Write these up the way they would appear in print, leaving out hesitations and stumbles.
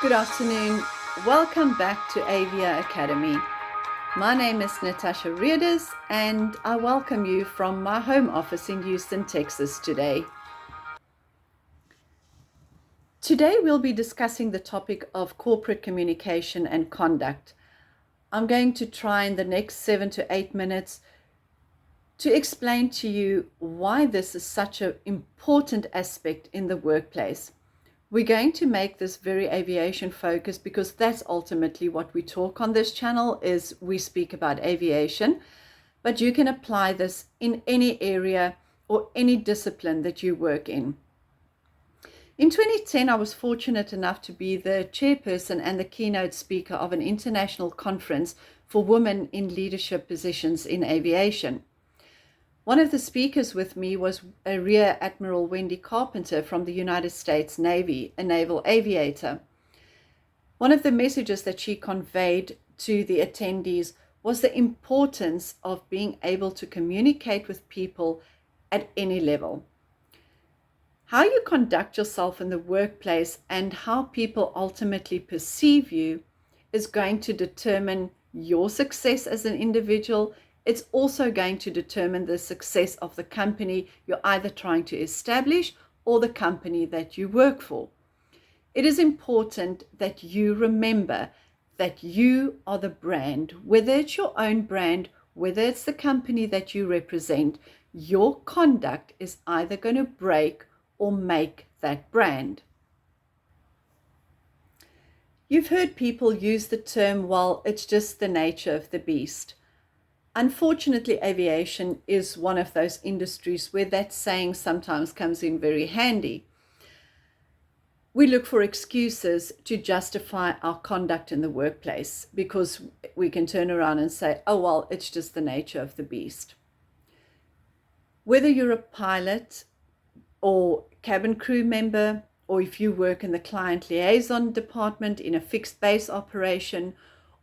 Good afternoon. Welcome back to Avia Academy. My name is Natasha Reeders and I welcome you from my home office in Houston, Texas today. Today we'll be discussing the topic of corporate communication and conduct. I'm going to try in the next 7 to 8 minutes to explain to you why this is such an important aspect in the workplace. We're going to make this very aviation focused because that's ultimately what we talk on this channel is we speak about aviation, but you can apply this in any area or any discipline that you work in. In 2010, I was fortunate enough to be the chairperson and the keynote speaker of an international conference for women in leadership positions in aviation. One of the speakers with me was Rear Admiral Wendy Carpenter from the United States Navy, a naval aviator. One of the messages that she conveyed to the attendees was the importance of being able to communicate with people at any level. How you conduct yourself in the workplace and how people ultimately perceive you is going to determine your success as an individual. It's also going to determine the success of the company you're either trying to establish or the company that you work for. It is important that you remember that you are the brand, whether it's your own brand, whether it's the company that you represent, your conduct is either going to break or make that brand. You've heard people use the term, well, it's just the nature of the beast. Unfortunately, aviation is one of those industries where that saying sometimes comes in very handy. We look for excuses to justify our conduct in the workplace because we can turn around and say, oh, well, it's just the nature of the beast. Whether you're a pilot or cabin crew member, or if you work in the client liaison department in a fixed base operation,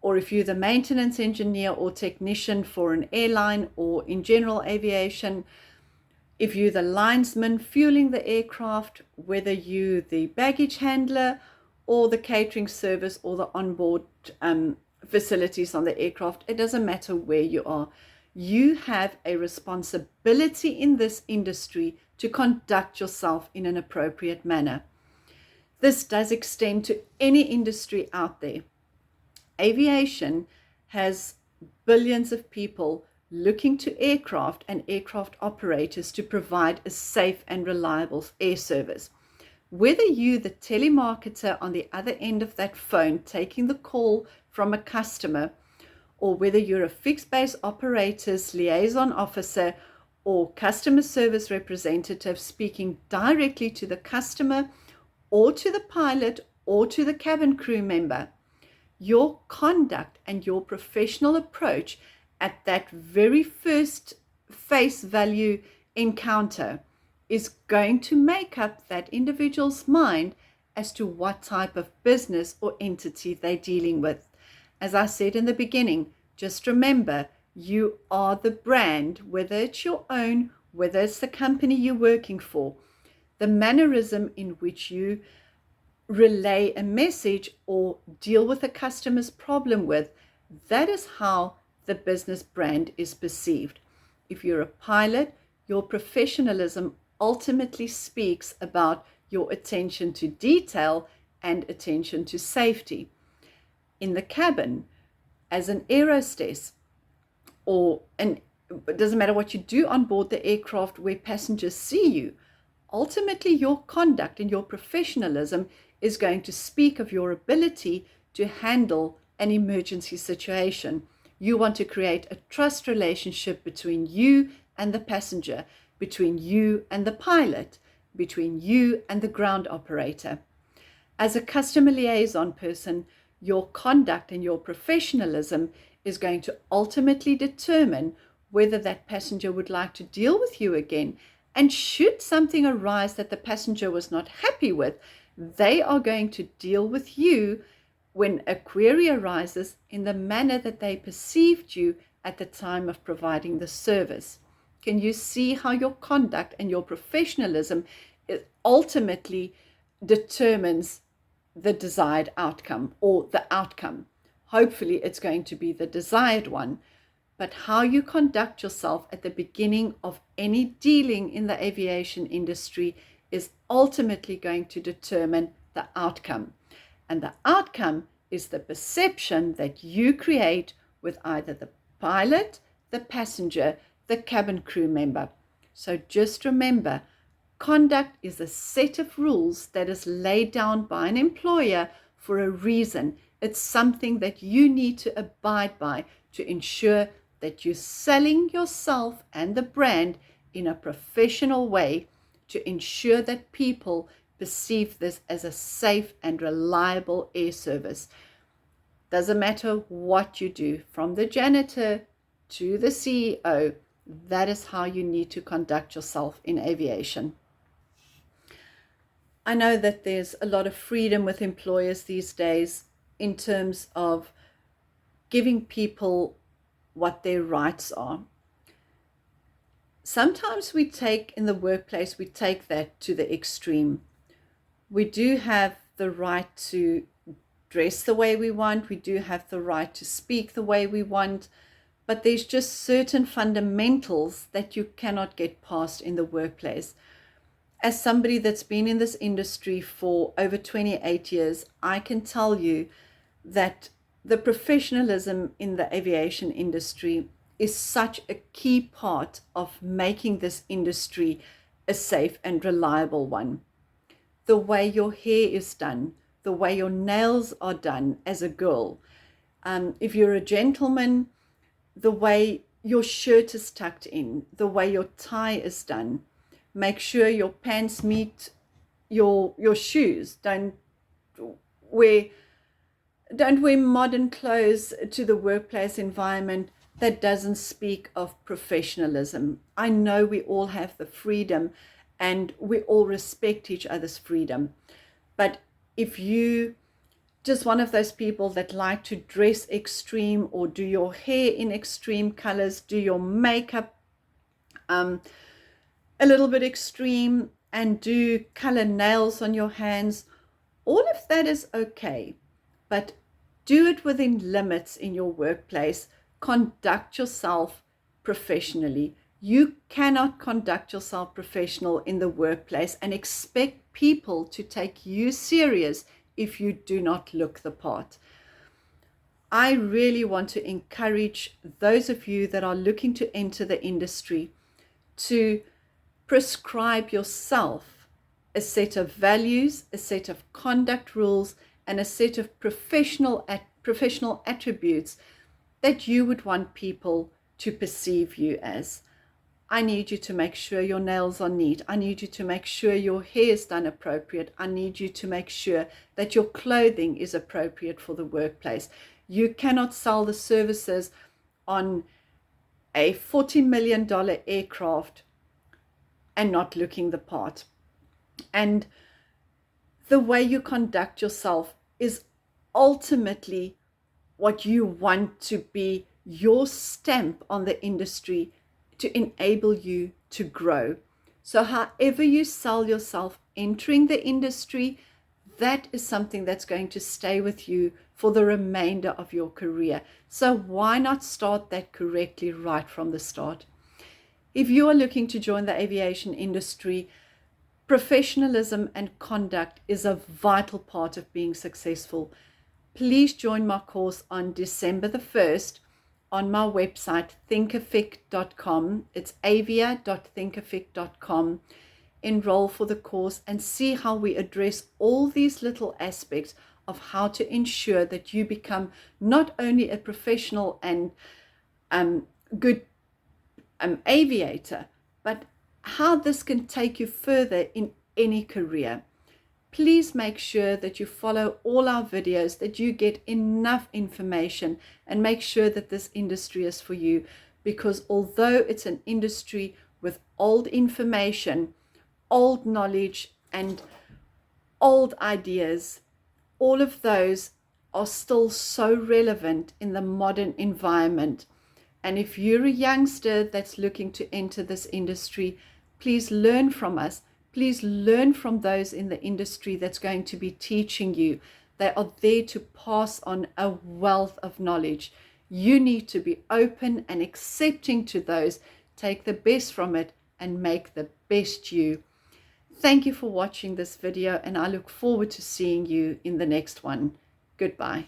or if you're the maintenance engineer or technician for an airline or in general aviation, if you're the linesman fueling the aircraft, whether you're the baggage handler or the catering service or the onboard facilities on the aircraft, it doesn't matter where you are. You have a responsibility in this industry to conduct yourself in an appropriate manner. This does extend to any industry out there. Aviation has billions of people looking to aircraft and aircraft operators to provide a safe and reliable air service. Whether you're the telemarketer on the other end of that phone taking the call from a customer, or whether you're a fixed base operator's liaison officer or customer service representative speaking directly to the customer or to the pilot or to the cabin crew member, your conduct and your professional approach at that very first face value encounter is going to make up that individual's mind as to what type of business or entity they're dealing with. As I said in the beginning, just remember, you are the brand, whether it's your own, whether it's the company you're working for. The mannerism in which you relay a message or deal with a customer's problem with, that is how the business brand is perceived. If you're a pilot, your professionalism ultimately speaks about your attention to detail and attention to safety. In the cabin, as an aerostess, it doesn't matter what you do on board the aircraft where passengers see you, ultimately your conduct and your professionalism is going to speak of your ability to handle an emergency situation. You want to create a trust relationship between you and the passenger, between you and the pilot, between you and the ground operator. As a customer liaison person, your conduct and your professionalism is going to ultimately determine whether that passenger would like to deal with you again. And should something arise that the passenger was not happy with, they are going to deal with you when a query arises in the manner that they perceived you at the time of providing the service. Can you see how your conduct and your professionalism ultimately determines the desired outcome or the outcome. Hopefully, it's going to be the desired one. But how you conduct yourself at the beginning of any dealing in the aviation industry is ultimately going to determine the outcome. And the outcome is the perception that you create with either the pilot, the passenger, the cabin crew member. So just remember, conduct is a set of rules that is laid down by an employer for a reason. It's something that you need to abide by to ensure that you're selling yourself and the brand in a professional way, to ensure that people perceive this as a safe and reliable air service. Doesn't matter what you do, from the janitor to the CEO, that is how you need to conduct yourself in aviation. I know that there's a lot of freedom with employers these days in terms of giving people what their rights are. Sometimes we take in the workplace, we take that to the extreme. We do have the right to dress the way we want. We do have the right to speak the way we want. But there's just certain fundamentals that you cannot get past in the workplace. As somebody that's been in this industry for over 28 years, I can tell you that the professionalism in the aviation industry is such a key part of making this industry a safe and reliable one. The way your hair is done, the way your nails are done as a girl, if you're a gentleman, the way your shirt is tucked in, the way your tie is done. Make sure your pants meet your shoes. Don't wear modern clothes to the workplace environment that doesn't speak of professionalism. I know we all have the freedom and we all respect each other's freedom. But if you just one of those people that like to dress extreme or do your hair in extreme colors, do your makeup a little bit extreme, and do color nails on your hands, all of that is okay. But do it within limits in your workplace. Conduct yourself professionally. You cannot conduct yourself professional in the workplace and expect people to take you serious if you do not look the part. I really want to encourage those of you that are looking to enter the industry to prescribe yourself a set of values, a set of conduct rules, and a set of professional attributes that you would want people to perceive you as. I need you to make sure your nails are neat. I need you to make sure your hair is done appropriate. I need you to make sure that your clothing is appropriate for the workplace. You cannot sell the services on a $40 million aircraft and not looking the part. And the way you conduct yourself is ultimately what you want to be your stamp on the industry to enable you to grow. So however you sell yourself entering the industry, that is something that's going to stay with you for the remainder of your career. So why not start that correctly right from the start? If you are looking to join the aviation industry, professionalism and conduct is a vital part of being successful. Please join my course on December the 1st on my website, thinkific.com. It's avia.thinkific.com. Enroll for the course and see how we address all these little aspects of how to ensure that you become not only a professional and good aviator, but how this can take you further in any career. Please make sure that you follow all our videos, that you get enough information, and make sure that this industry is for you, because although it's an industry with old information, old knowledge, and old ideas, all of those are still so relevant in the modern environment. And if you're a youngster that's looking to enter this industry, please learn from us, Please learn from those in the industry that's going to be teaching you. They are there to pass on a wealth of knowledge. You need to be open and accepting to those, take the best from it, and make the best you. Thank you for watching this video, and I look forward to seeing you in the next one. Goodbye.